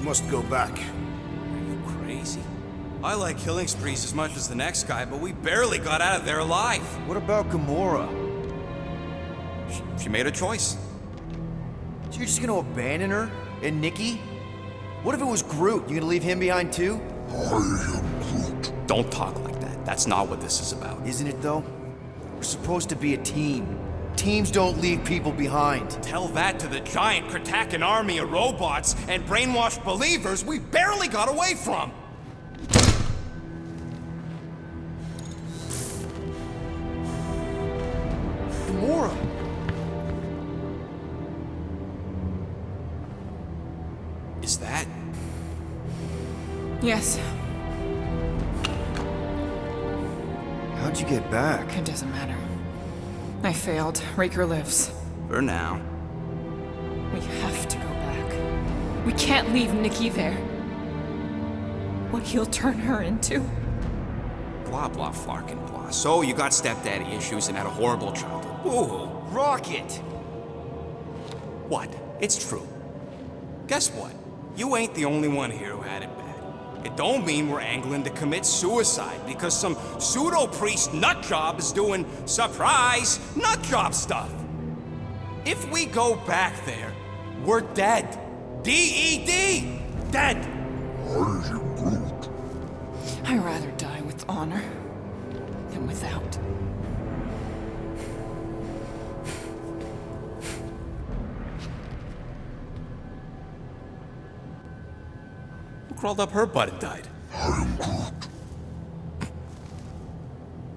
We must go back. Are you crazy? I like killing sprees as much as the next guy, but we barely got out of there alive. What about Gamora? She made a choice. So you're just gonna abandon her? And Nikki? What if it was Groot? You gonna leave him behind too? Don't talk like that. That's not what this is about. Isn't it though? We're supposed to be a team. Teams don't leave people behind. Tell that to the giant Kratakan army of robots and brainwashed believers we barely got away from. Gamora! Is that? Yes, How'd you get back? it doesn't matter. I failed. Raker lives. For now. We have to go back. We can't leave Nikki there. What he'll turn her into. Blah, blah, Flarkin, blah. So you got stepdaddy issues and had a horrible childhood. Ooh. Rocket! What? It's true. Guess what? You ain't the only one here who had it bad. It don't mean we're angling to commit suicide because some pseudo-priest nutjob is doing surprise nutjob stuff. If we go back there, we're dead. D-E-D! Dead! I'd rather die with honor than without. Who crawled up her butt and died?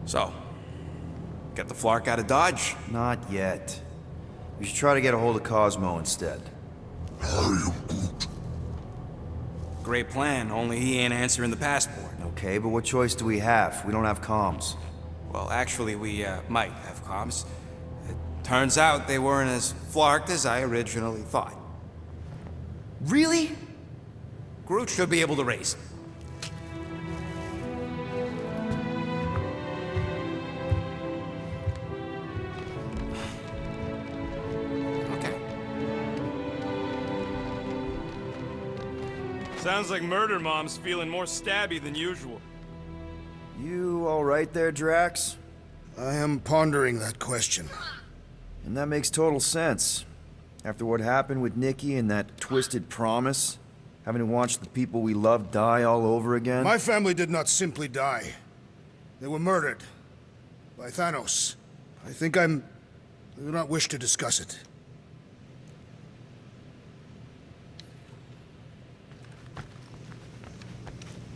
So, get the Flark out of Dodge? Not yet. We should try to get a hold of Cosmo instead. Great plan, only he ain't answering the passport. Okay, but what choice do we have? We don't have comms. Well, actually, we might have comms. It turns out they weren't as flarked as I originally thought. Really? Groot should be able to raise them. Okay. Sounds like Murder Mom's feeling more stabby than usual. You all right there, Drax? I am pondering that question. And that makes total sense. After what happened with Nikki and that twisted promise, having to watch the people we love die all over again. My family did not simply die. They were murdered. By Thanos. I do not wish to discuss it.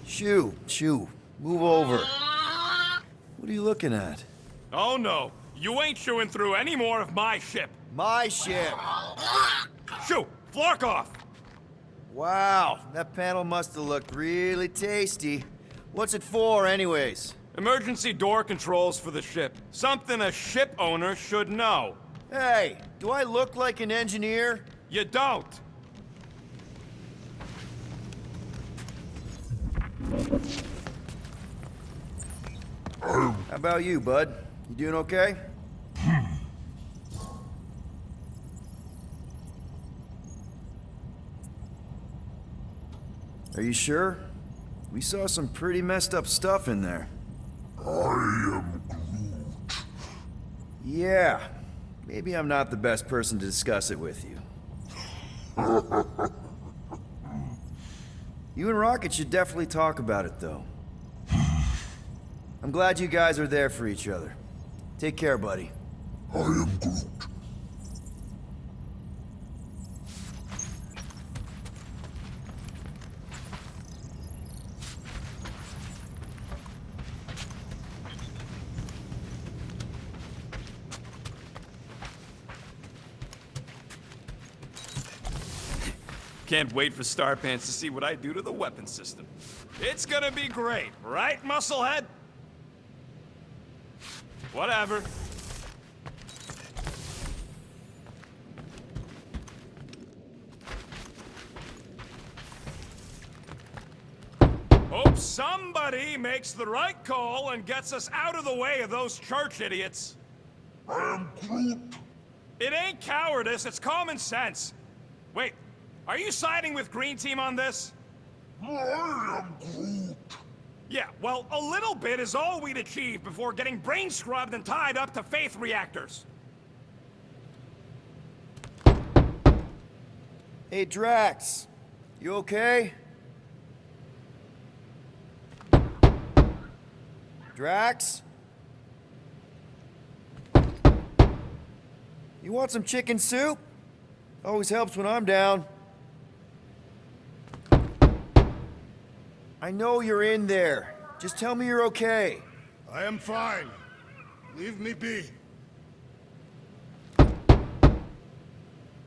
Shoo, move over. What are you looking at? Oh no, you ain't chewing through any more of my ship. My ship! Shoo, Flark off! Wow, that panel must have looked really tasty. What's it for, anyways? Emergency door controls for the ship. Something a ship owner should know. Hey, do I look like an engineer? You don't. How about you, bud? You doing okay? Are you sure? We saw some pretty messed up stuff in there. I am Groot. Yeah, maybe I'm not the best person to discuss it with you. You and Rocket should definitely talk about it, though. I'm glad you guys are there for each other. Take care, buddy. I am Groot. Can't wait for Starpants to see what I do to the weapon system. It's gonna be great, right, Musclehead? Whatever. Hope somebody makes the right call and gets us out of the way of those church idiots. I am Groot. It ain't cowardice, it's common sense. Wait, Are you siding with Green Team on this? I am Groot. Yeah, well, a little bit is all we'd achieve before getting brain scrubbed and tied up to faith reactors. Hey, Drax. You okay? Drax? You want some chicken soup? Always helps when I'm down. I know you're in there. Just tell me you're okay. I am fine. Leave me be.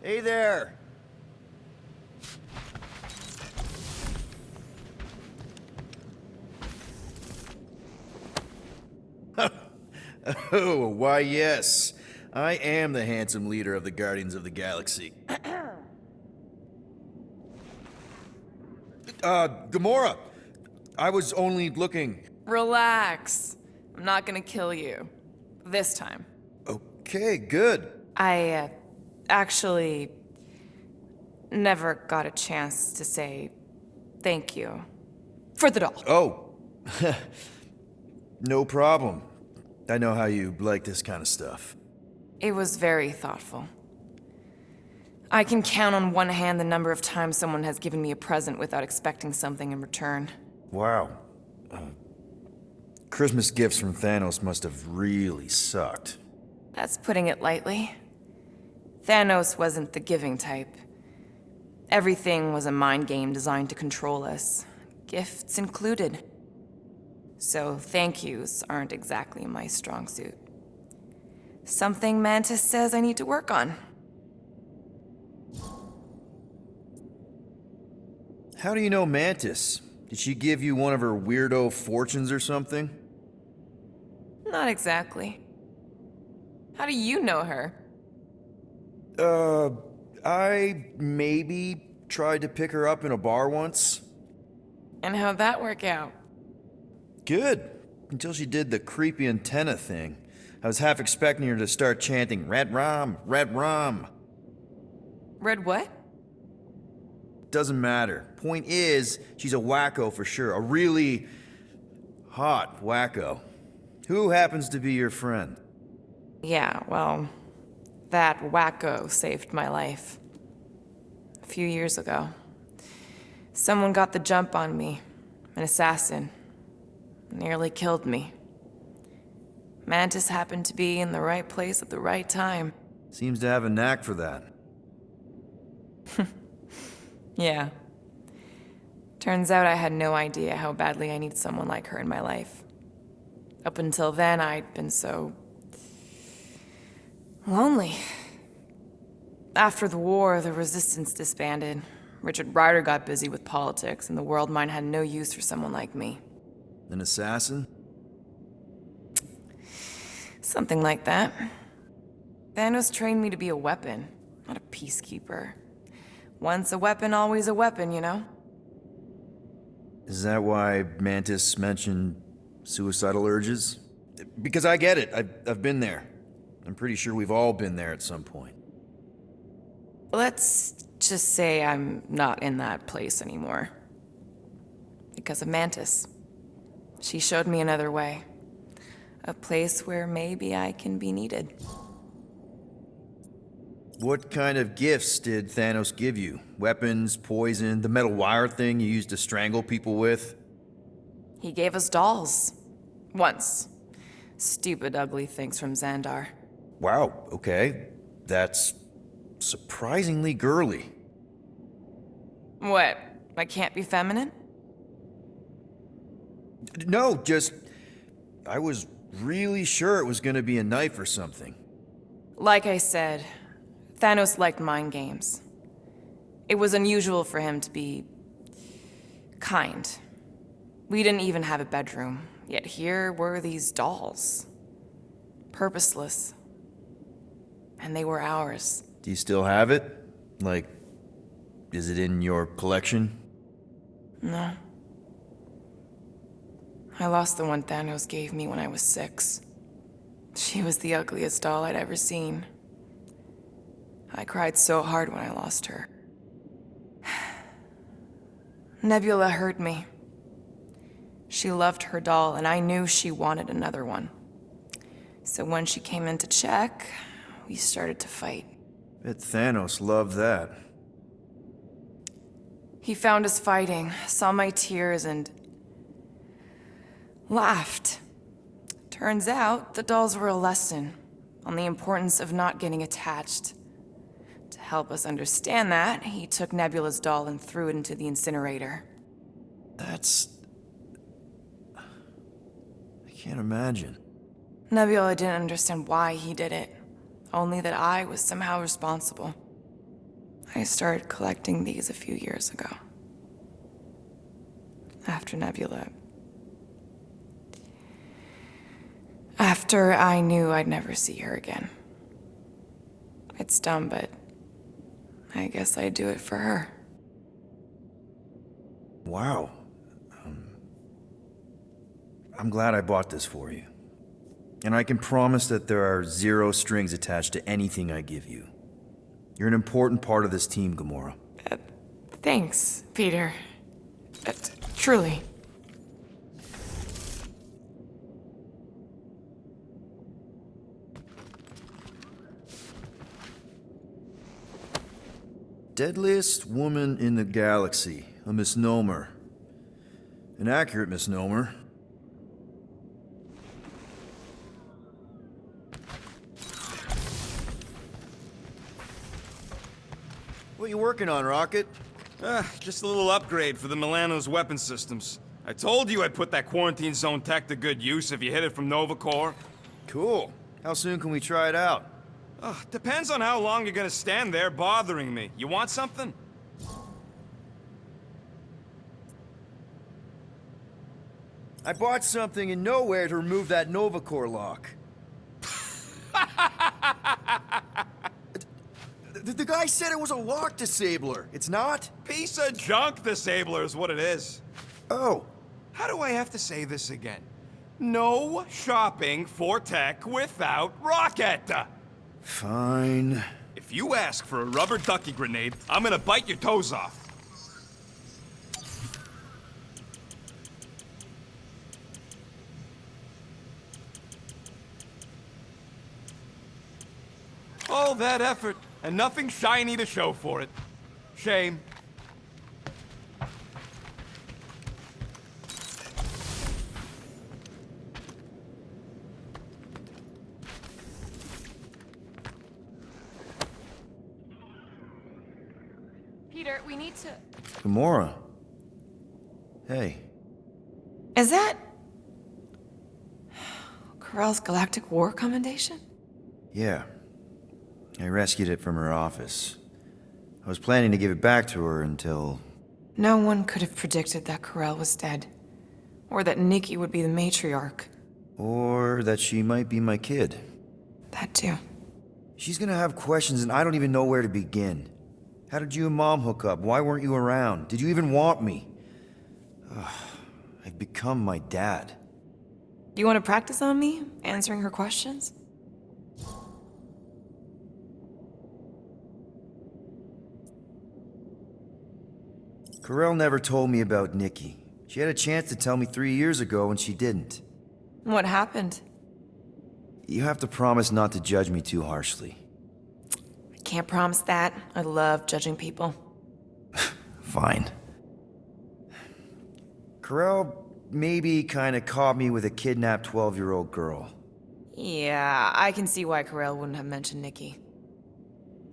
Hey there. Oh, why yes. I am the handsome leader of the Guardians of the Galaxy. Gamora! I was only looking. Relax. I'm not gonna kill you. This time. Okay, good. I, actually never got a chance to say thank you for the doll. Oh. No problem. I know how you like this kind of stuff. It was very thoughtful. I can count on one hand the number of times someone has given me a present without expecting something in return. Wow. Christmas gifts from Thanos must have really sucked. That's putting it lightly. Thanos wasn't the giving type. Everything was a mind game designed to control us, gifts included. So thank yous aren't exactly my strong suit. Something Mantis says I need to work on. How do you know Mantis? Did she give you one of her weirdo fortunes or something? Not exactly. How do you know her? I maybe tried to pick her up in a bar once. And how'd that work out? Good. Until she did the creepy antenna thing. I was half expecting her to start chanting, Red Rum, Red Rum. Red what? Doesn't matter. Point is, she's a wacko for sure. A really hot wacko. Who happens to be your friend? Yeah, well, that wacko saved my life. A few years ago. Someone got the jump on me. An assassin. Nearly killed me. Mantis happened to be in the right place at the right time. Seems to have a knack for that. Yeah. Turns out I had no idea how badly I needed someone like her in my life. Up until then, I'd been so lonely. After the war, the resistance disbanded. Richard Rider got busy with politics, and the world mine had no use for someone like me. An assassin? Something like that. Thanos trained me to be a weapon, not a peacekeeper. Once a weapon, always a weapon, you know? Is that why Mantis mentioned suicidal urges? Because I get it. I've been there. I'm pretty sure we've all been there at some point. Let's just say I'm not in that place anymore. Because of Mantis. She showed me another way. A place where maybe I can be needed. What kind of gifts did Thanos give you? Weapons, poison, the metal wire thing you used to strangle people with? He gave us dolls. Once. Stupid, ugly things from Xandar. Wow, okay. That's surprisingly girly. What? I can't be feminine? No, just... I was really sure it was gonna be a knife or something. Like I said, Thanos liked mind games. It was unusual for him to be kind. We didn't even have a bedroom, yet here were these dolls. Purposeless. And they were ours. Do you still have it? Like, is it in your collection? No. I lost the one Thanos gave me when I was 6. She was the ugliest doll I'd ever seen. I cried so hard when I lost her. Nebula hurt me. She loved her doll, and I knew she wanted another one. So when she came in to check, we started to fight. Bet Thanos loved that. He found us fighting, saw my tears, and laughed. Turns out, the dolls were a lesson on the importance of not getting attached. To help us understand that, he took Nebula's doll and threw it into the incinerator. That's... I can't imagine. Nebula didn't understand why he did it, only that I was somehow responsible. I started collecting these a few years ago. After Nebula. After I knew I'd never see her again. It's dumb, but I guess I'd do it for her. Wow. I'm glad I bought this for you. And I can promise that there are zero strings attached to anything I give you. You're an important part of this team, Gamora. Thanks, Peter. Truly. Deadliest woman in the galaxy. A misnomer. An accurate misnomer. What you working on, Rocket? Just a little upgrade for the Milano's weapon systems. I told you I'd put that quarantine zone tech to good use if you hit it from Nova Corps. Cool. How soon can we try it out? Depends on how long you're gonna stand there bothering me. You want something? I bought something in nowhere to remove that Nova Corps lock. The guy said it was a lock disabler. It's not? Piece of junk disabler is what it is. Oh. How do I have to say this again? No shopping for tech without Rocket! Fine. If you ask for a rubber ducky grenade, I'm gonna bite your toes off. All that effort, and nothing shiny to show for it. Shame. Peter, we need to... Gamora. Hey. Is that... Corell's Galactic War Commendation? Yeah. I rescued it from her office. I was planning to give it back to her until... No one could have predicted that Corell was dead. Or that Nikki would be the matriarch. Or that she might be my kid. That too. She's gonna have questions and I don't even know where to begin. How did you and Mom hook up? Why weren't you around? Did you even want me? Ugh, I've become my dad. Do you want to practice on me, answering her questions? Corell never told me about Nikki. She had a chance to tell me 3 years ago and she didn't. What happened? You have to promise not to judge me too harshly. I can't promise that. I love judging people. Fine. Corell maybe kinda caught me with a kidnapped 12-year-old girl. Yeah, I can see why Corell wouldn't have mentioned Nikki.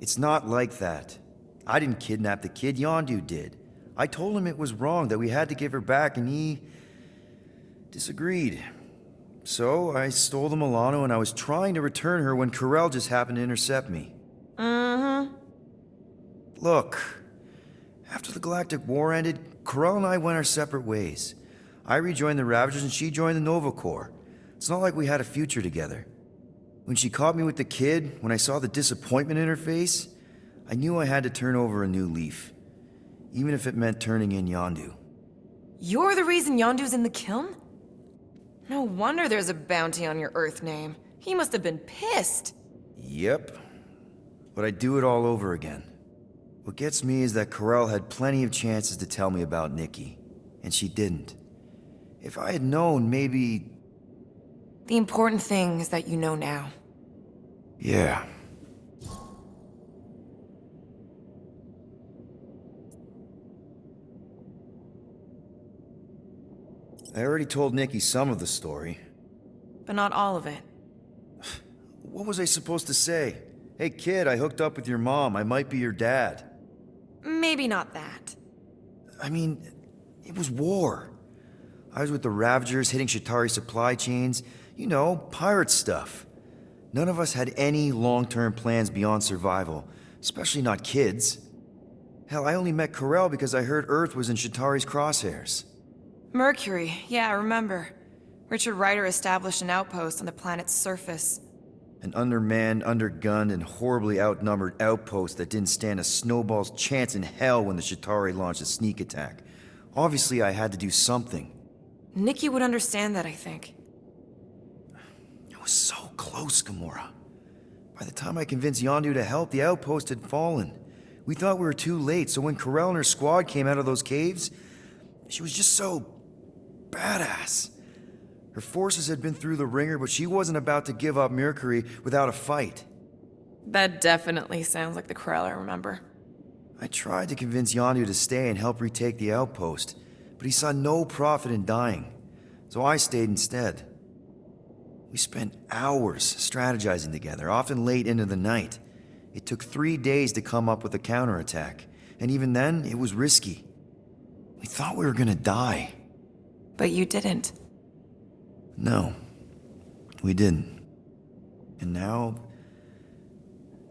It's not like that. I didn't kidnap the kid, Yondu did. I told him it was wrong, that we had to give her back, and he... disagreed. So, I stole the Milano and I was trying to return her when Corell just happened to intercept me. Mm-hmm. Look, after the Galactic War ended, Corell and I went our separate ways. I rejoined the Ravagers and she joined the Nova Corps. It's not like we had a future together. When she caught me with the kid, when I saw the disappointment in her face, I knew I had to turn over a new leaf. Even if it meant turning in Yondu. You're the reason Yondu's in the kiln? No wonder there's a bounty on your Earth name. He must have been pissed. Yep. But I'd do it all over again. What gets me is that Corell had plenty of chances to tell me about Nikki, and she didn't. If I had known, maybe... The important thing is that you know now. Yeah. I already told Nikki some of the story. But not all of it. What was I supposed to say? Hey kid, I hooked up with your mom. I might be your dad. Maybe not that. I mean, it was war. I was with the Ravagers hitting Shatari supply chains. You know, pirate stuff. None of us had any long-term plans beyond survival, especially not kids. Hell, I only met Corell because I heard Earth was in Shatari's crosshairs. Mercury, yeah, I remember. Richard Ryder established an outpost on the planet's surface. An undermanned, undergunned, and horribly outnumbered outpost that didn't stand a snowball's chance in hell when the Shatari launched a sneak attack. Obviously, I had to do something. Nikki would understand that, I think. It was so close, Gamora. By the time I convinced Yondu to help, the outpost had fallen. We thought we were too late, so when Corell and her squad came out of those caves, she was just so... badass. Her forces had been through the ringer, but she wasn't about to give up Mercury without a fight. That definitely sounds like the Corell I remember. I tried to convince Yondu to stay and help retake the outpost, but he saw no profit in dying, so I stayed instead. We spent hours strategizing together, often late into the night. It took 3 days to come up with a counterattack, and even then, it was risky. We thought we were gonna die. But you didn't. No, we didn't. And now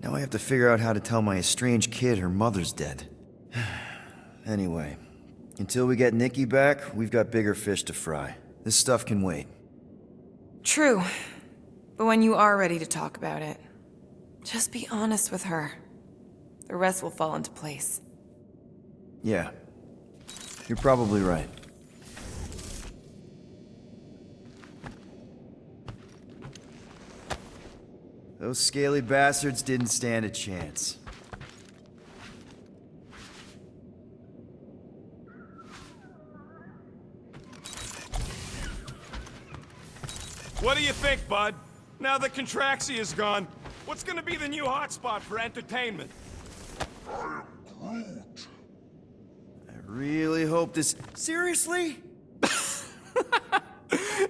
I have to figure out how to tell my estranged kid her mother's dead. Anyway, until we get Nikki back, we've got bigger fish to fry. This stuff can wait. True. But when you are ready to talk about it, just be honest with her. The rest will fall into place. Yeah, you're probably right. Those scaly bastards didn't stand a chance. What do you think, bud? Now that Contraxia is gone, what's gonna be the new hotspot for entertainment? Groot. I really hope this... Seriously?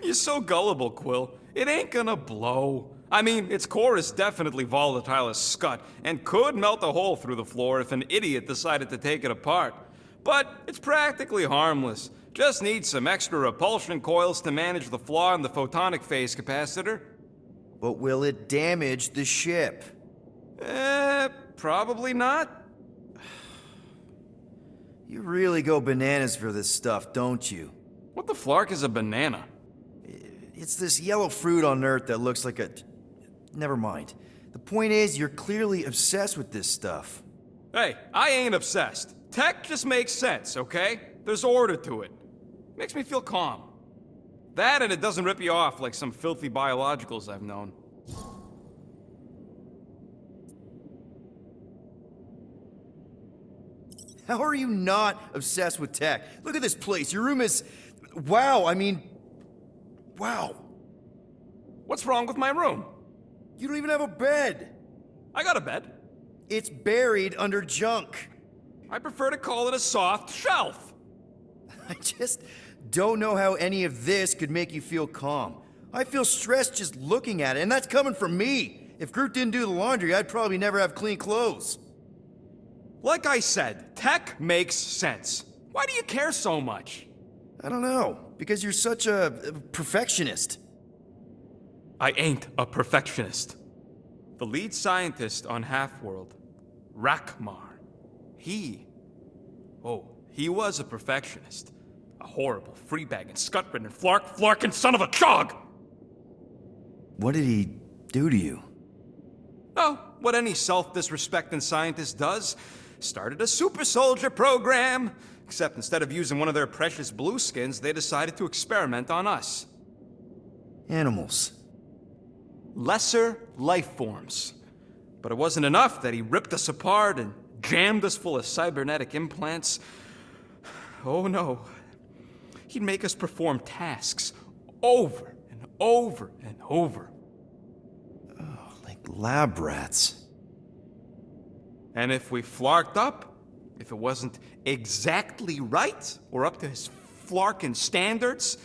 You're so gullible, Quill. It ain't gonna blow. I mean, its core is definitely volatile as scut, and could melt a hole through the floor if an idiot decided to take it apart. But it's practically harmless. Just needs some extra repulsion coils to manage the flaw in the photonic phase capacitor. But will it damage the ship? Probably not. You really go bananas for this stuff, don't you? What the flark is a banana? It's this yellow fruit on Earth that looks like a... Never mind. The point is, you're clearly obsessed with this stuff. Hey, I ain't obsessed. Tech just makes sense, okay? There's order to it. Makes me feel calm. That and it doesn't rip you off like some filthy biologicals I've known. How are you not obsessed with tech? Look at this place. Your room is... Wow, I mean... Wow. What's wrong with my room? You don't even have a bed. I got a bed. It's buried under junk. I prefer to call it a soft shelf. I just don't know how any of this could make you feel calm. I feel stressed just looking at it, and that's coming from me. If Groot didn't do the laundry, I'd probably never have clean clothes. Like I said, tech makes sense. Why do you care so much? I don't know, because you're such a perfectionist. I ain't a perfectionist. The lead scientist on Half-World, Rakmar, he was a perfectionist. A horrible, free-bagging, scut-ridden, flarkin' son of a chog! What did he do to you? Oh, what any self-disrespecting scientist does. Started a super soldier program. Except instead of using one of their precious blueskins, they decided to experiment on us. Animals. Lesser life forms. But it wasn't enough that he ripped us apart and jammed us full of cybernetic implants. Oh no. He'd make us perform tasks over and over and over. Like lab rats. And if we flarked up, if it wasn't exactly right or up to his flarkin' standards,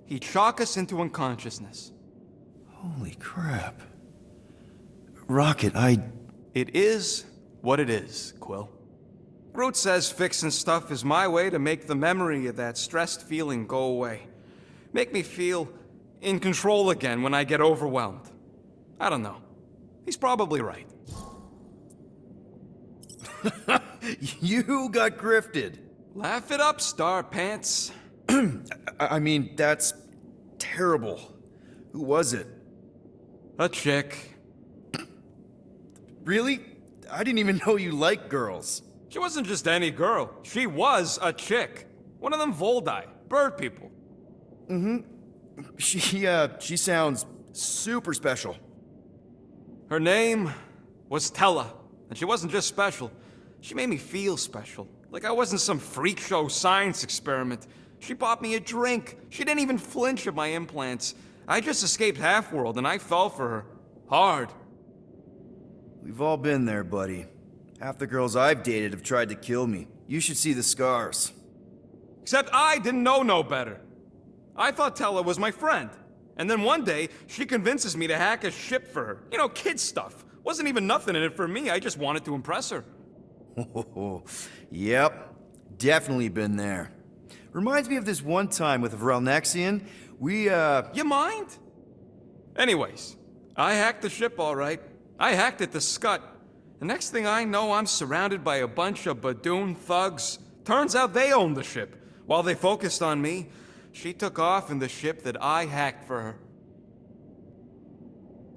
he'd shock us into unconsciousness. Holy crap. Rocket, It is what it is, Quill. Groot says fixing stuff is my way to make the memory of that stressed feeling go away. Make me feel in control again when I get overwhelmed. I don't know. He's probably right. You got grifted. Laugh it up, Star Pants. I mean, that's terrible. Who was it? A chick. Really? I didn't even know you liked girls. She wasn't just any girl. She was a chick. One of them Voldi, bird people. She sounds super special. Her name was Tella, and she wasn't just special. She made me feel special, like I wasn't some freak show science experiment. She bought me a drink. She didn't even flinch at my implants. I just escaped Half-World, and I fell for her. Hard. We've all been there, buddy. Half the girls I've dated have tried to kill me. You should see the scars. Except I didn't know no better. I thought Tella was my friend. And then one day, she convinces me to hack a ship for her. You know, kid stuff. Wasn't even nothing in it for me, I just wanted to impress her. Yep, definitely been there. Reminds me of this one time with Vrelnexian. You mind? Anyways, I hacked the ship all right. I hacked it to Scut. The next thing I know, I'm surrounded by a bunch of Badoon thugs. Turns out they owned the ship. While they focused on me, she took off in the ship that I hacked for her.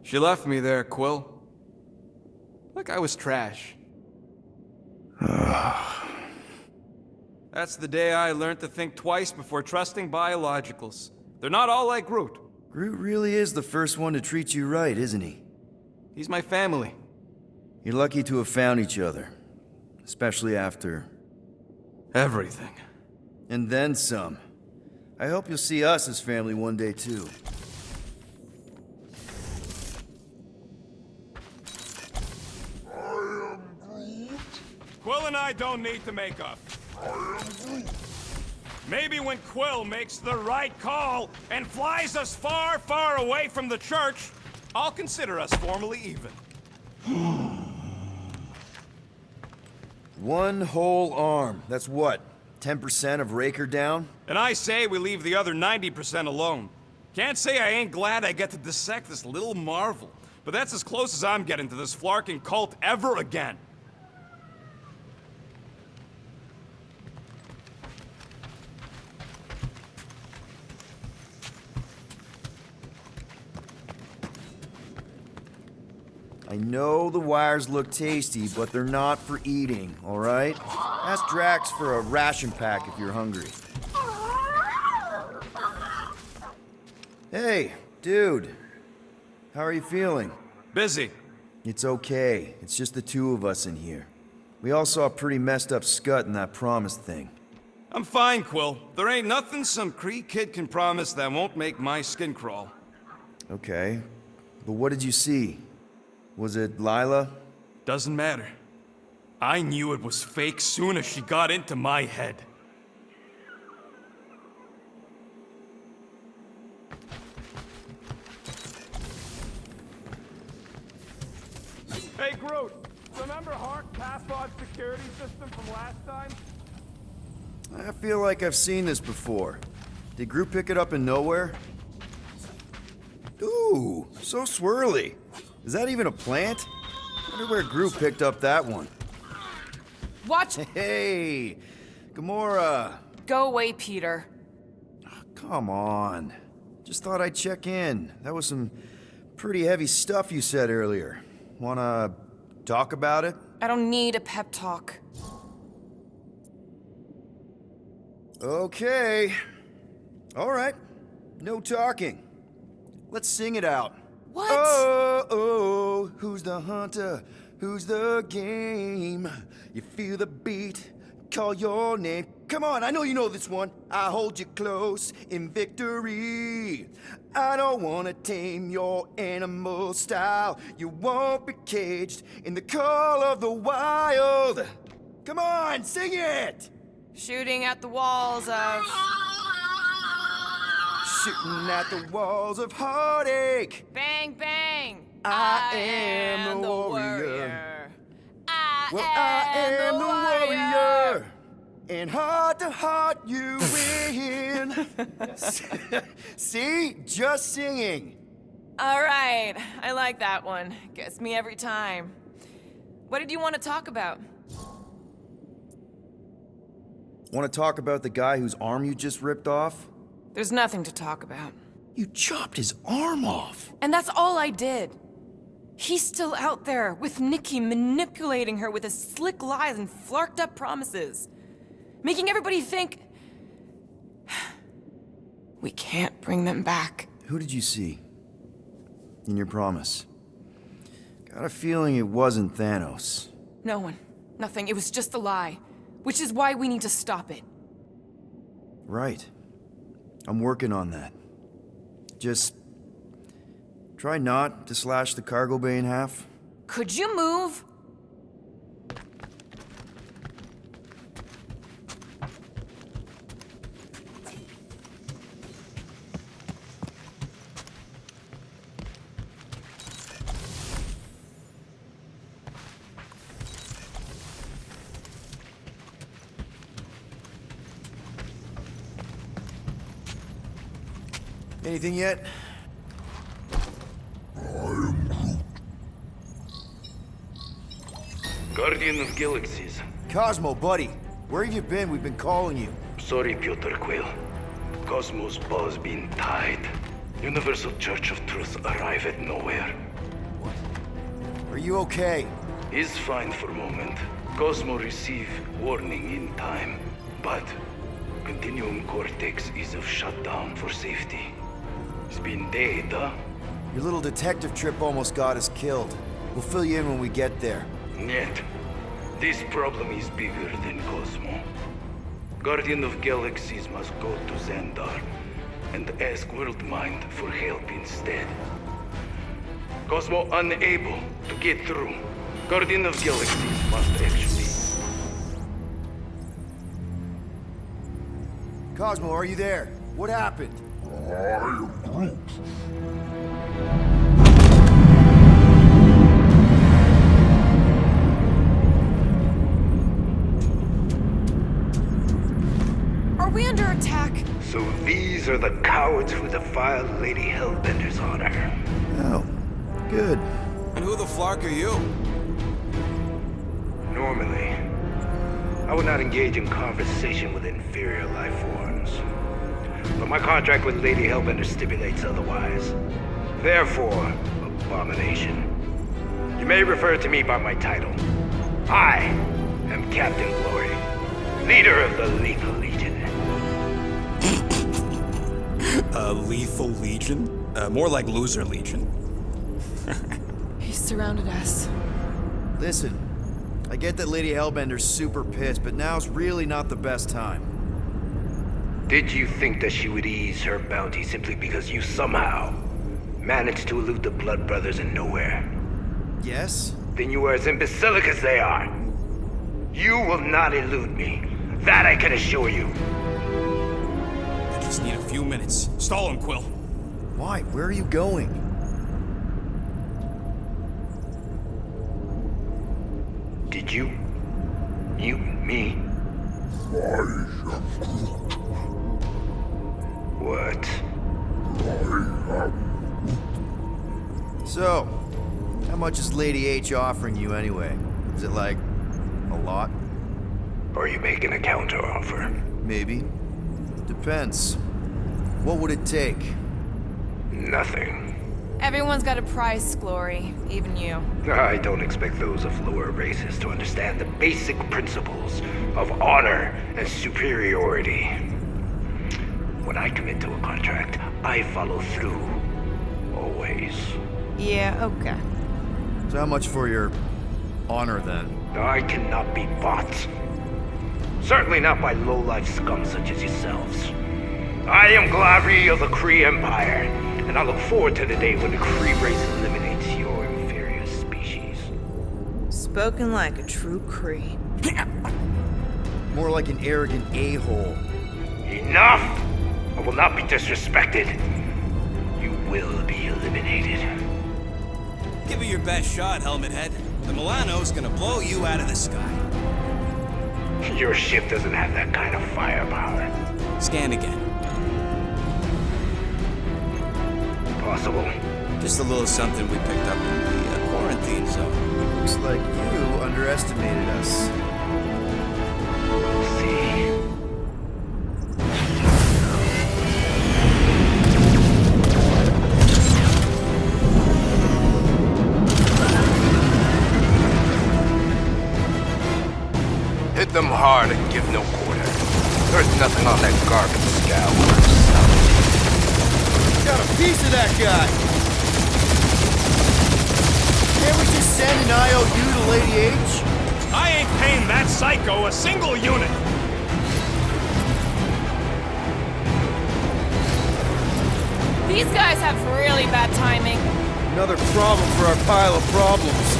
She left me there, Quill. Like I was trash. That's the day I learned to think twice before trusting biologicals. They're not all like Groot. Groot really is the first one to treat you right, isn't he? He's my family. You're lucky to have found each other. Especially after... Everything. And then some. I hope you'll see us as family one day, too. Quill and I don't need to make up. Maybe when Quill makes the right call and flies us far, far away from the church, I'll consider us formally even. One whole arm. That's what? 10% of Raker down? And I say we leave the other 90% alone. Can't say I ain't glad I get to dissect this little marvel, but that's as close as I'm getting to this flarking cult ever again. I know the wires look tasty, but they're not for eating, all right? Ask Drax for a ration pack if you're hungry. Hey, dude. How are you feeling? Busy. It's okay. It's just the two of us in here. We all saw a pretty messed up Scut in that promise thing. I'm fine, Quill. There ain't nothing some Kree kid can promise that won't make my skin crawl. Okay. But what did you see? Was it Lila? Doesn't matter. I knew it was fake soon as she got into my head. Hey, Groot. Remember Hark Pathbot security system from last time? I feel like I've seen this before. Did Groot pick it up in nowhere? Ooh, so swirly. Is that even a plant? I wonder where Groot picked up that one. Watch! Hey, Gamora. Go away, Peter. Come on. Just thought I'd check in. That was some pretty heavy stuff you said earlier. Wanna talk about it? I don't need a pep talk. Okay. All right. No talking. Let's sing it out. What? Oh, oh, who's the hunter? Who's the game? You feel the beat, call your name. Come on, I know you know this one. I hold you close in victory. I don't wanna tame your animal style. You won't be caged in the call of the wild. Come on, sing it! Shooting at the walls of... Shooting at the walls of heartache. Bang, bang! I am the warrior. I am the warrior. And heart to heart, you win. See? Just singing. All right, I like that one. Gets me every time. What did you want to talk about? Want to talk about the guy whose arm you just ripped off? There's nothing to talk about. You chopped his arm off. And that's all I did. He's still out there with Nikki manipulating her with his slick lies and flarked up promises. Making everybody think... we can't bring them back. Who did you see? In your promise? Got a feeling it wasn't Thanos. No one. Nothing. It was just a lie. Which is why we need to stop it. Right. I'm working on that. Just... try not to slash the cargo bay in half. Could you move? Anything yet? Guardian of Galaxies. Cosmo, buddy. Where have you been? We've been calling you. Sorry, Piotr Quill. Cosmos ball's been tied. Universal Church of Truth arrive at nowhere. Are you okay? Is fine for moment. Cosmo receive warning in time. But Continuum Cortex is of shutdown for safety. It's been dead, huh? Your little detective trip almost got us killed. We'll fill you in when we get there. Yet, this problem is bigger than Cosmo. Guardian of Galaxies must go to Xandar and ask Worldmind for help instead. Cosmo unable to get through. Guardian of Galaxies must actually... Cosmo, are you there? What happened? I am Groot. Are we under attack? So these are the cowards who defiled Lady Hellbender's honor. Oh, good. And who the flark are you? Normally, I would not engage in conversation with inferior life forms. But my contract with Lady Hellbender stipulates otherwise. Therefore, abomination. You may refer to me by my title. I am Captain Glory, leader of the Lethal Legion. Lethal Legion? More like Loser Legion. He surrounded us. Listen, I get that Lady Hellbender's super pissed, but now's really not the best time. Did you think that she would ease her bounty simply because you somehow managed to elude the Blood Brothers in nowhere? Yes? Then you are as imbecilic as they are. You will not elude me. That I can assure you. I just need a few minutes. Stall him, Quill. Why? Where are you going? Did you mute me? What? So, how much is Lady H offering you anyway? Is it like a lot? Are you making a counteroffer? Maybe. Depends. What would it take? Nothing. Everyone's got a price, Glory. Even you. I don't expect those of lower races to understand the basic principles of honor and superiority. When I commit to a contract, I follow through. Always. Yeah, okay. So how much for your Honor, then. I cannot be bought. Certainly not by low-life scum such as yourselves. I am Glavi of the Kree Empire, and I look forward to the day when the Kree race eliminates your inferior species. Spoken like a true Kree. More like an arrogant a-hole. Enough! I will not be disrespected. You will be eliminated. Give it your best shot, Helmet Head. The Milano's gonna blow you out of the sky. Your ship doesn't have that kind of firepower. Scan again. Possible. Just a little something we picked up in the quarantine zone. Looks like you underestimated us. We'll see. Hit them hard and give no quarter. There's nothing on that garbage scow. Got a piece of that guy! Can't we just send an IOU to Lady H? I ain't paying that psycho a single unit. These guys have really bad timing. Another problem for our pile of problems.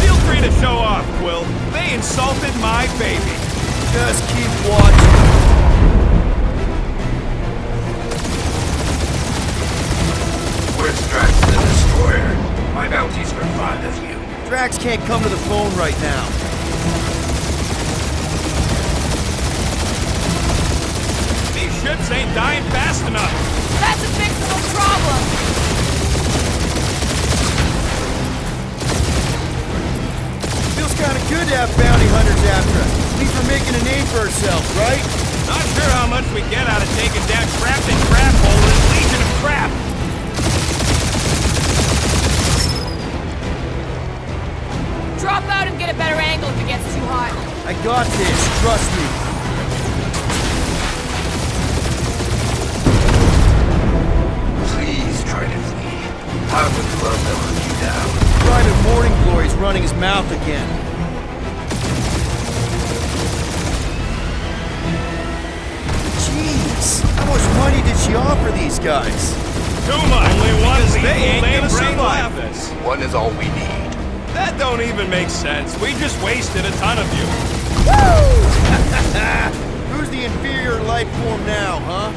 Feel free to show off, Quill. They insulted my baby. Just keep watching. Where's Drax the Destroyer? My bounty's for 5 of you. Drax can't come to the phone right now. These ships ain't dying fast enough. That's a fixable problem. Feels kind of good to have bounty hunters after us. At least we're making a name for ourselves, right? Not sure how much we get out of taking down Captain Crab Hole and Legion of Crap. Drop out and get a better angle if it gets too hot. I got this, trust me. Please try to flee. I would love to hunt you down. Private Morning Glory's running his mouth again. Jeez, how much money did she offer these guys? Too much. Only one Because lethal they ain't man gonna brain survive left. this. One is all we need. That don't even make sense. We just wasted a ton of you. Who's the inferior life form now, huh?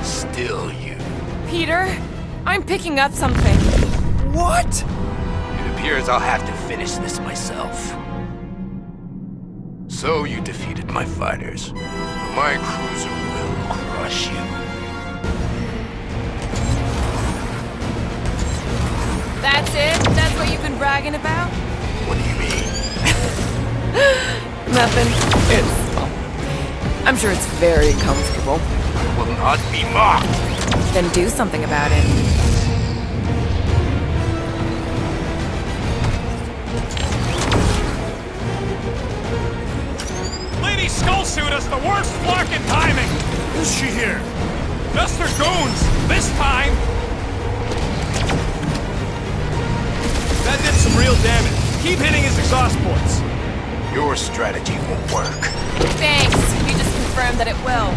Still you. Peter, I'm picking up something. What? It appears I'll have to finish this myself. So you defeated my fighters. My cruiser will crush you. That's it? That's what you've been bragging about? What do you mean? Nothing. I'm sure it's very comfortable. I will not be mocked. Then do something about it. Lady Skullsuit has the worst flocking timing. Is she here? Just her goons. This time. That did some real damage. Keep hitting his exhaust ports. Your strategy won't work. Thanks. You just confirmed that it will.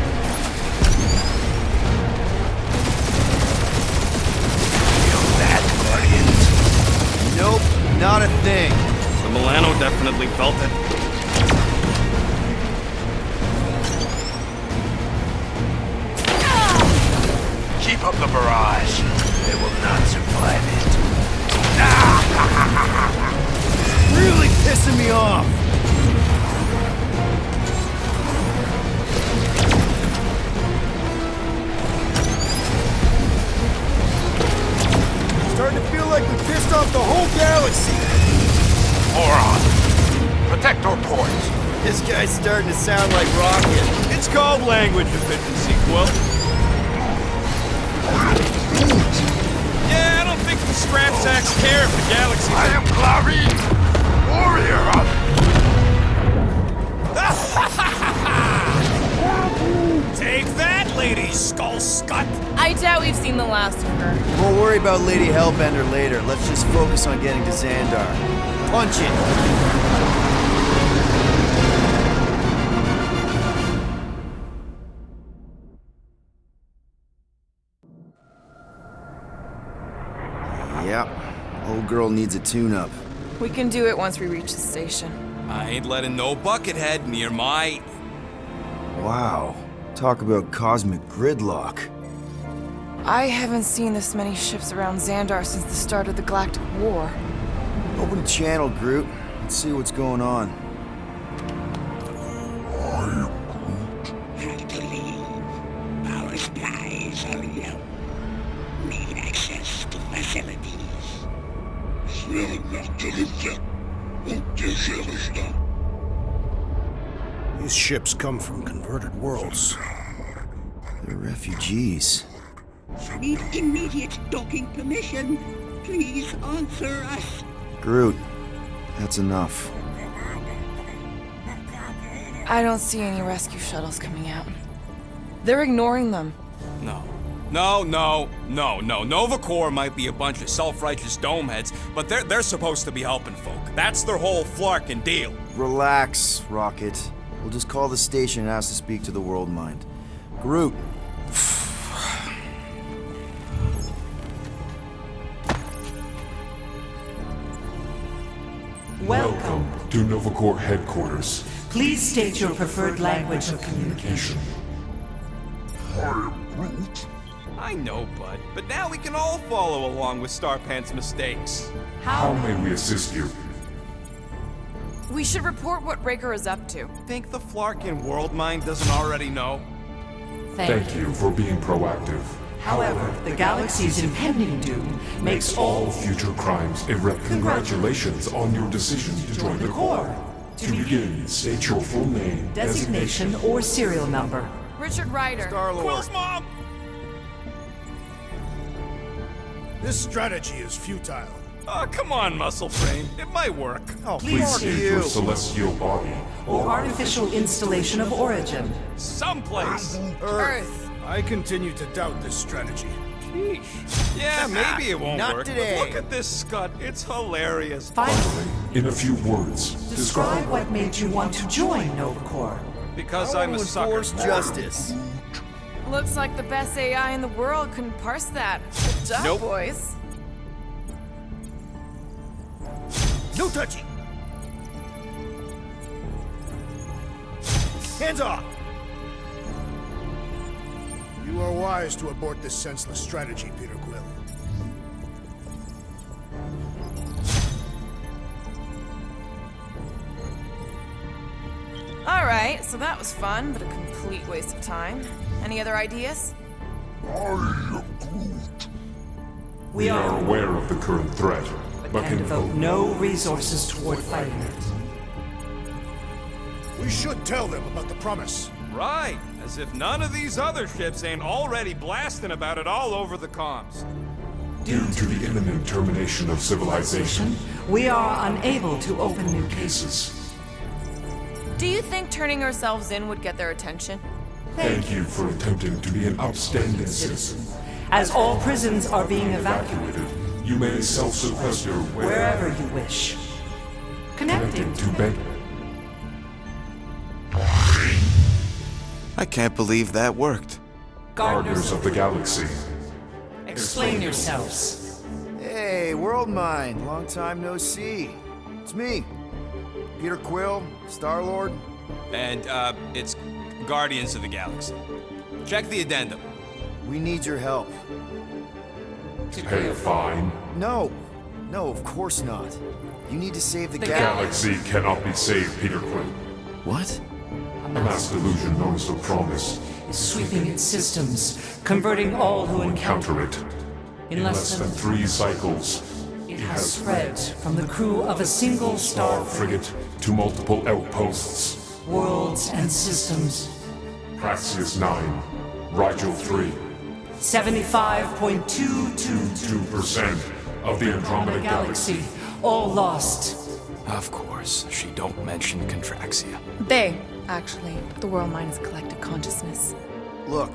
Feel that, Guardians? Nope, not a thing. The Milano definitely felt it. Keep up the barrage. They will not survive it. Really pissing me off. Starting to feel like we pissed off the whole galaxy. Moron. Protect our ports. This guy's starting to sound like Rocket. It's called language efficiency, Quill. Yeah, I don't think the scrap sacks care if the galaxy. I am Glavi, warrior of... Take that, Lady Skull Scut! I doubt we've seen the last of her. More worry about Lady Hellbender later. Let's just focus on getting to Xandar. Punch it! Yep. Old girl needs a tune-up. We can do it once we reach the station. I ain't letting no buckethead near my... Wow. Talk about cosmic gridlock. I haven't seen this many ships around Xandar since the start of the Galactic War. Open the channel, Groot. Let's see what's going on. Have to leave. Power supplies are low. Need access to facilities. These ships come from converted worlds. They're refugees. Need immediate docking permission. Please answer us. Groot, that's enough. I don't see any rescue shuttles coming out. They're ignoring them. No. Nova Corps might be a bunch of self-righteous domeheads, but they're supposed to be helping folk. That's their whole flarkin' deal. Relax, Rocket. We'll just call the station and ask to speak to the World Mind. Groot. Welcome to Nova Corps headquarters. Please state your preferred language of communication. I know, bud, but now we can all follow along with Starpant's mistakes. How may we assist you? We should report what Raker is up to. Think the Flarkin World Mind doesn't already know? Thank you for being proactive. However, the galaxy's impending doom makes All future crimes erect. Congratulations on your decision to join the Corps. To begin, state your full name, designation or serial number. Richard Ryder. Quill's mom! This strategy is futile. Oh, come on, muscle frame. It might work. Oh, Please state your celestial body. or artificial installation of origin. Someplace. Earth. I continue to doubt this strategy. Yeah, maybe it won't Not work. today. But look at this Scud. It's hilarious. Finally, In a few words, describe what made you want to join Nova Corps. Because I'm a sucker. Enforce justice. Looks like the best AI in the world couldn't parse that. Good job, Nope. boys. No touching! Hands off! You are wise to abort this senseless strategy, Peter Quill. All right, so that was fun, but a complete waste of time. Any other ideas? We are are aware of the current threat, but and can devote no resources toward fighting it. We should tell them about the promise. Right. As if none of these other ships ain't already blasting about it all over the comms. due to the imminent termination of civilization, We are unable to open new cases. Do you think turning ourselves in would get their attention? Thank you for attempting to be an upstanding citizen. As all prisons are being evacuated Evacuated, you may self-sequester wherever you wish. Connecting. to bed. I can't believe that worked. Guardians of the Galaxy. Explain yourselves. Hey, World Mind. Long time no see. It's me. Peter Quill, Star-Lord. And, it's Guardians of the Galaxy. Check the addendum. We need your help. Pay a fine. No. No, of course not. You need to save the Galaxy cannot be saved, Peter Quill. What? A mass delusion known as the Promise. Sweeping its systems, converting all who encounter Counter it. in less than 3 cycles, it has spread from the crew of a single star frigate to multiple outposts. worlds and systems. Praxius 9, Rigel 3, 75.222 2% of the Andromeda Galaxy. galaxy, all lost. Of course, she don't mention Contraxia. They, actually. The World Mind is collective consciousness. Look,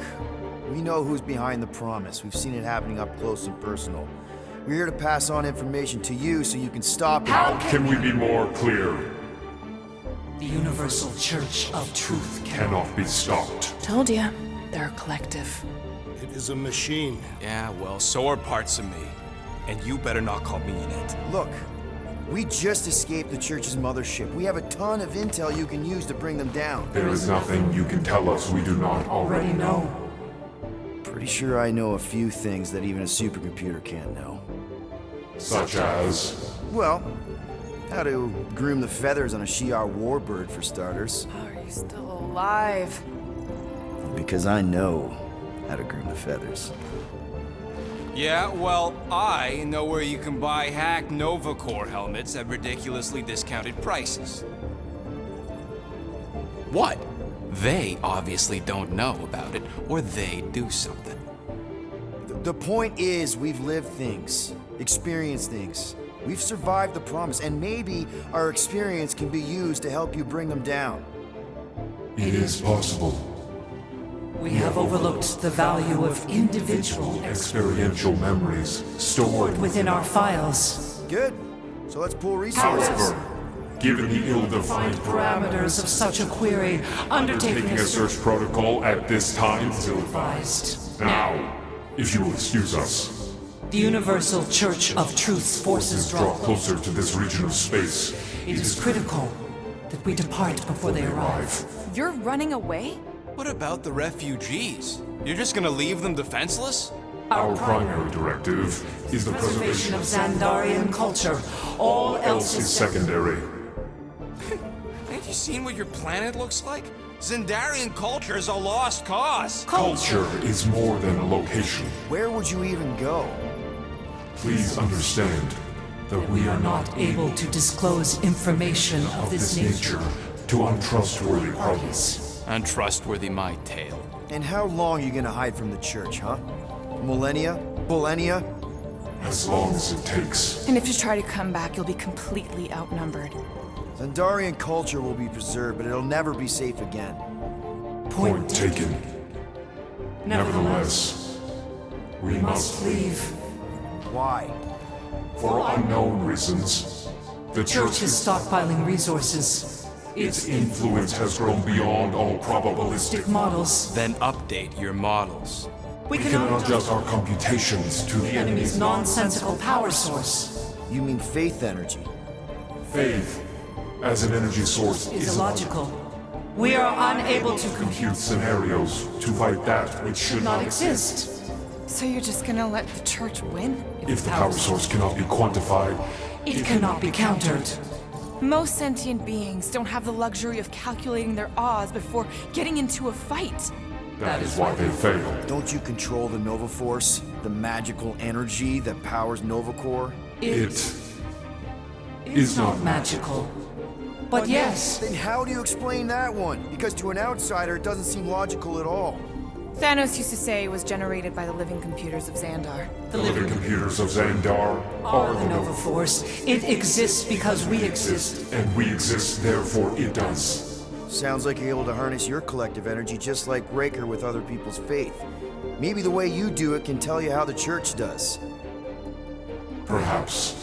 We know who's behind the promise. We've seen it happening up close and personal. We're here to pass on information to you so you can stop it. How can we be more clear? The Universal Church of Truth Cannot be stopped. Told ya, they're a collective. It is a machine. Yeah, well, so are parts of me. And you better not call me in it. Look, we just escaped the Church's mothership. We have a ton of intel you can use to bring them down. There is nothing you can tell us we do not already know. Pretty sure I know a few things that even a supercomputer can't know. Such as... Well, how to groom the feathers on a Shi'ar warbird, for starters. How are you still alive? Because I know how to groom the feathers. Yeah, well, I know where you can buy hacked Nova Corps helmets at ridiculously discounted prices. What? They obviously don't know about it, or they do something. The point is, we've lived things, experienced things. We've survived the promise, and maybe our experience can be used to help you bring them down. It is possible. We have overlooked the value of individual Experiential memories stored within our files. Good. So let's pool resources. However, given the ill-defined Parameters of such a query, undertaking taking a search protocol at this time is advised. now. If you will excuse us, The Universal Church of Truth's forces draw draw closer to this region of space. It is critical that we depart before they arrive. You're running away? What about the refugees? You're just gonna leave them defenseless? Our primary directive is the Preservation of Xandarian culture. All else is is secondary. Ain't you seen what your planet looks like? Xandarian culture is a lost cause. Culture is more than a location. Where would you even go? Please understand that we are not not able to disclose information of this nature to untrustworthy parties. Untrustworthy my tale. And how long are you gonna hide from the Church, huh? Millennia? Millennia? As long as it takes. And if you try to come back, you'll be completely outnumbered. Xandarian culture will be preserved, but it'll never be safe again. Point taken. Nevertheless, we must leave. Why? For unknown reasons. The Church is stockpiling resources. Its influence has grown beyond all probabilistic. Models. Then update your models. We We can cannot adjust our computations to the enemy's enemy's nonsensical power source. You mean faith energy? faith as an energy source Is illogical. We are unable to compute scenarios to fight that which should not not exist. So you're just gonna let the Church win? If the power source cannot be quantified, It cannot be countered. Most sentient beings don't have the luxury of calculating their odds before getting into a fight. that is why they fail. Don't you control the Nova Force? The magical energy that powers Nova Corps? It is not magical. But yes, Then how do you explain that one? Because to an outsider, it doesn't seem logical at all. Thanos used to say it was generated by the living computers of Xandar. the living computers of Xandar are the Nova Force. It exists because we exist. and we exist, therefore it does. Sounds like you're able to harness your collective energy just like Raker with other people's faith. Maybe the way you do it can tell you how the Church does. Perhaps.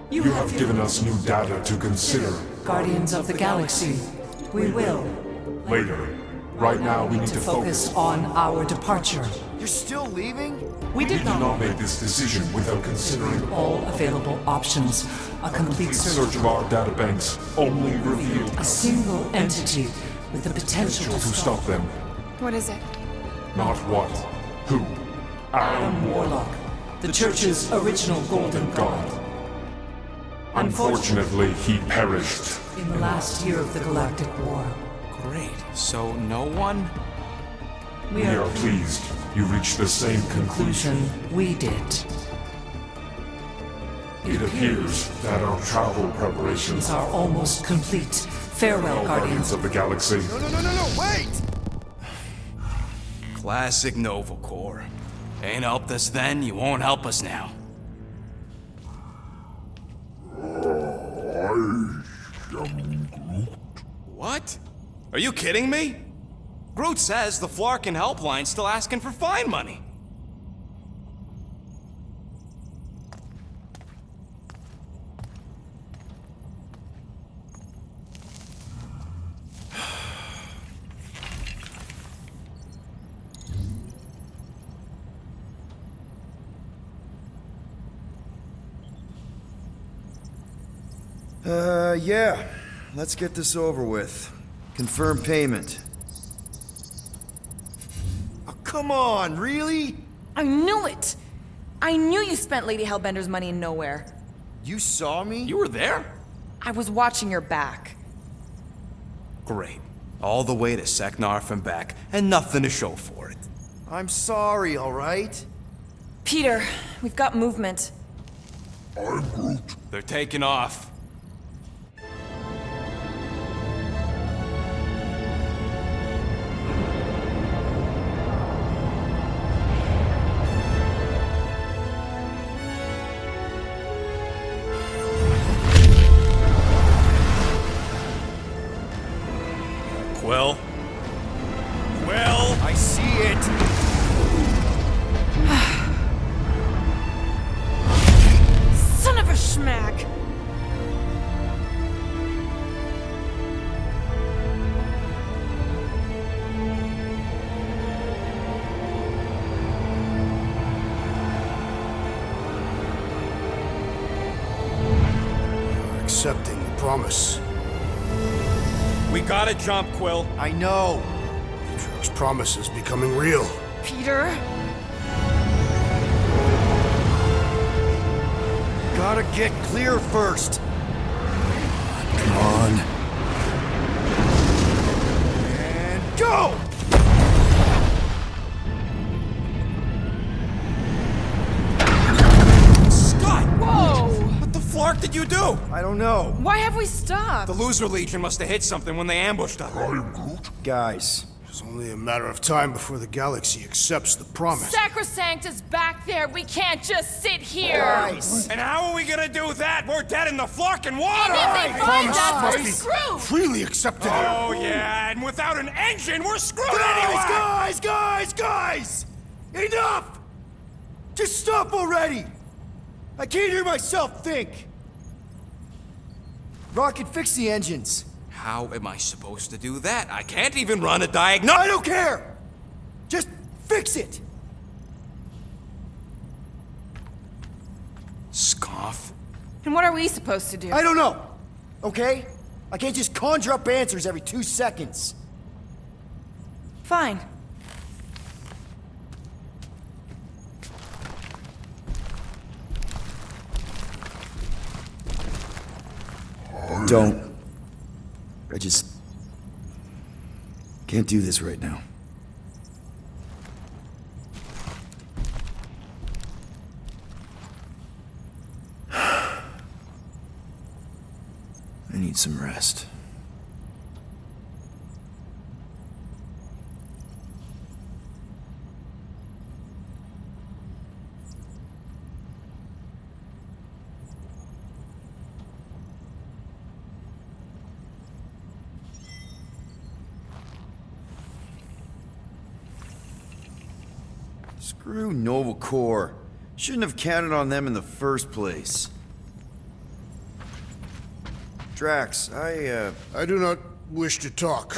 You have given us new data to consider. Guardians of the Galaxy. We will. Later. Right now, we need to Focus on our departure. You're still leaving? We We did did not not make this decision without considering all available options. A complete search. search of our databanks only revealed A single entity with the potential to stop them. What is it? Not what, who, Adam Warlock, the Church's original Golden God. Unfortunately, he perished. In the last year of the Galactic War. Great. So no one? We We are are pleased you reached the same conclusion. we did. It appears that our travel preparations Are almost complete. Farewell, Guardians Guardians. of the Galaxy. No, wait! Classic Nova Corps. Ain't helped us then, you won't help us now. What? Are you kidding me? Groot says the Flarkin helpline's still asking for fine money. Yeah. Let's get this over with. Confirm payment. Oh, come on, really? I knew it! I knew you spent Lady Hellbender's money in nowhere. You saw me? You were there? I was watching your back. Great. All the way to Seknarf and back, and nothing to show for it. I'm sorry, all right? Peter, we've got movement. I'm Groot. They're taking off. Quill? Quill? I see it! Son of a schmack! You're accepting the promise. We gotta jump, Quill. I know. Atrio's promise is becoming real. Peter? Gotta get clear first. Come on. And go! Scott! Whoa! What the flark did you do? I don't know. Why have we stopped? The Loser Legion must have hit something when they ambushed us. I'm Groot. Guys, It's only a matter of time before the galaxy accepts the promise. Sacrosanct is back there. We can't just sit here. guys! And how are we gonna do that? We're dead in the flarkin' water! And if they find us, we're screwed. Freely accepted. Oh, yeah, and without an engine, we're screwed Guys, guys! Enough! Just stop already! I can't hear myself think! Rocket, fix the engines. How am I supposed to do that? I can't even run a diagnostic. I don't care! Just fix it! Scoff. And what are we supposed to do? I don't know, okay? I can't just conjure up answers every 2 seconds. Fine. Don't. I just can't do this right now. I need some rest. Screw Nova Corps. Shouldn't have counted on them in the first place. Drax, I do not wish to talk.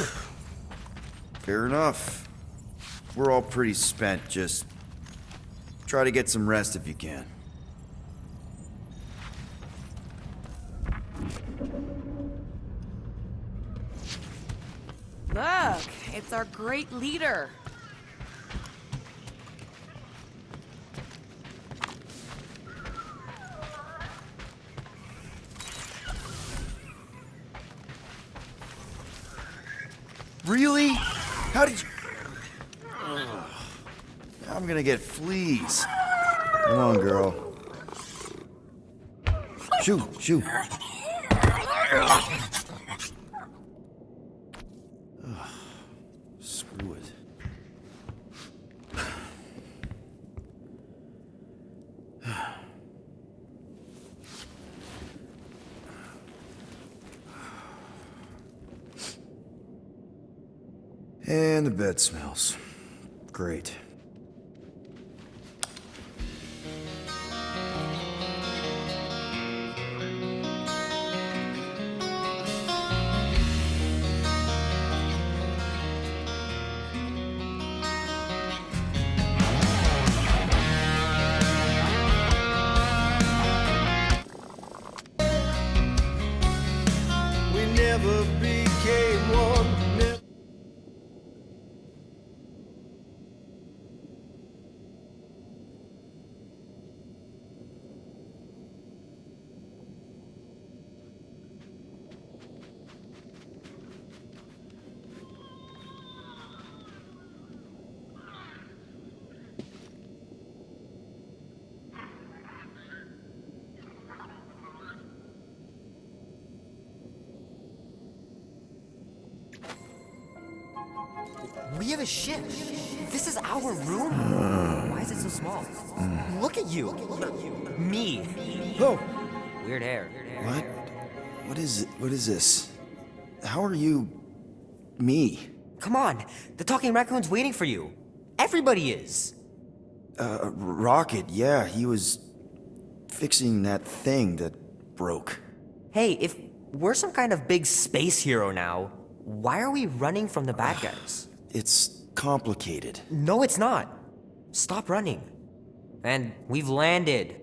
Fair enough. We're all pretty spent, just try to get some rest if you can. Look, it's our great leader. Really? How did you... Ugh. I'm gonna get fleas. Come on, girl. Shoo, shoo. Ugh. Screw it. And the bed smells. Great. We never became one. We have a ship. This is our room? Why is it so small? Look at you. Me. Oh! Weird hair. What? What is it? What is this? How are you... me? Come on. The talking raccoon's waiting for you. Everybody is. Rocket, yeah, he was... fixing that thing that broke. Hey, if we're some kind of big space hero now, why are we running from the bad guys? It's complicated. No, it's not. Stop running. And we've landed.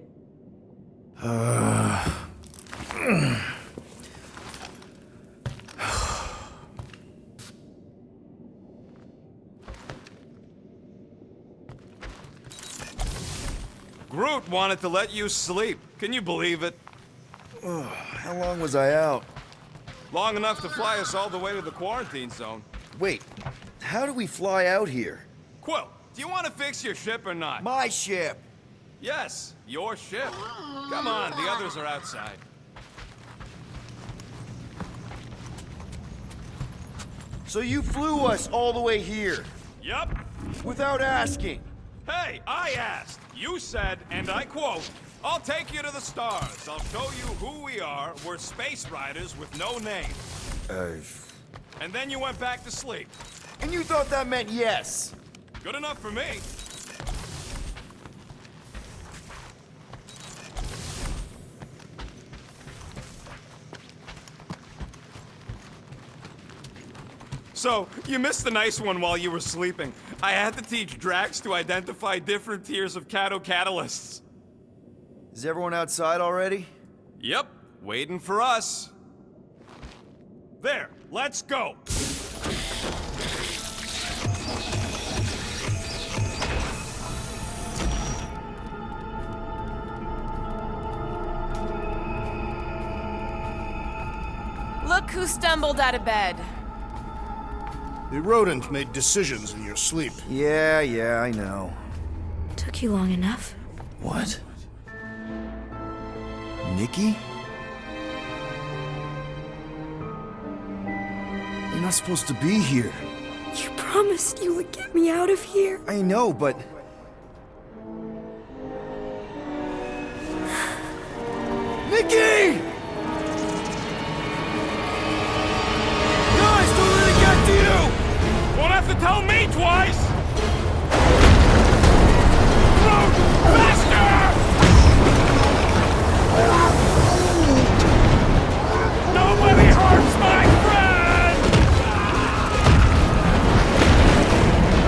Groot wanted to let you sleep. Can you believe it? How long was I out? Long enough to fly us all the way to the quarantine zone. Wait, how do we fly out here? Quill, do you want to fix your ship or not? My ship! Yes, your ship. Come on, the others are outside. So you flew us all the way here? Yup. Without asking? Hey, I asked. You said, and I quote, "I'll take you to the stars. I'll show you who we are. We're space riders with no name." And then you went back to sleep. And you thought that meant yes? Good enough for me. So, you missed the nice one while you were sleeping. I had to teach Drax to identify different tiers of catocatalysts. Is everyone outside already? Yep, waiting for us. There, let's go. Look who stumbled out of bed. The rodent made decisions in your sleep. Yeah, I know. Took you long enough. What? Nikki? You're not supposed to be here. You promised you would get me out of here. I know, but... Nikki! Guys, don't let it get to you! Won't have to tell me twice! Groot, faster! Nobody hurts my friend!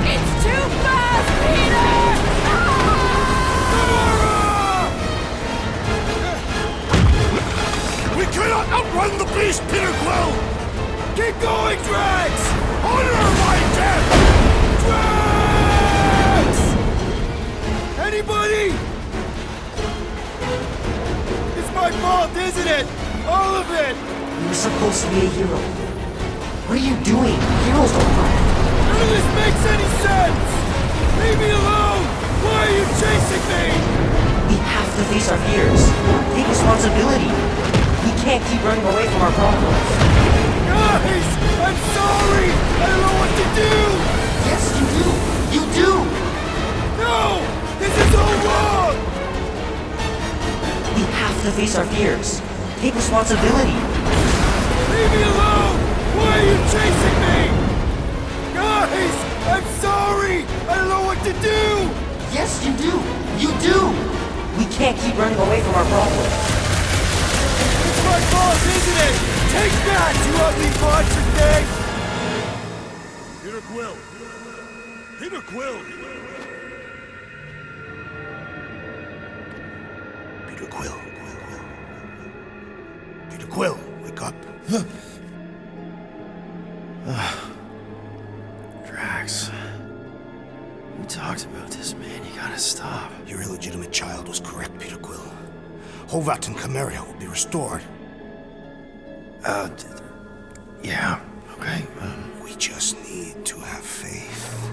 It's too fast, Peter! We cannot outrun the beast, Peter Quill! Keep going, Drax! Honor my death! Drax! Anybody? It's my fault, isn't it? All of it! You're supposed to be a hero. What are you doing? Heroes don't run. None of this makes any sense! Leave me alone! Why are you chasing me? We have to face our fears. Take responsibility. We can't keep running away from our problems. Guys! I'm sorry! I don't know what to do! Yes, you do! You do! No! This is all wrong! We have to face our fears. Take responsibility. Leave me alone! Why are you chasing me? Guys! can do. You do. We can't keep running away from our problems. It's my fault, isn't it? Take that, you ugly monster thing! Peter Quill! Peter Quill! Peter Quill. Peter Quill, wake up. Drax. We talked about this, man. You gotta stop. Your illegitimate child was correct, Peter Quill. Hovat and Camaria will be restored. Yeah, okay. We just need to have faith.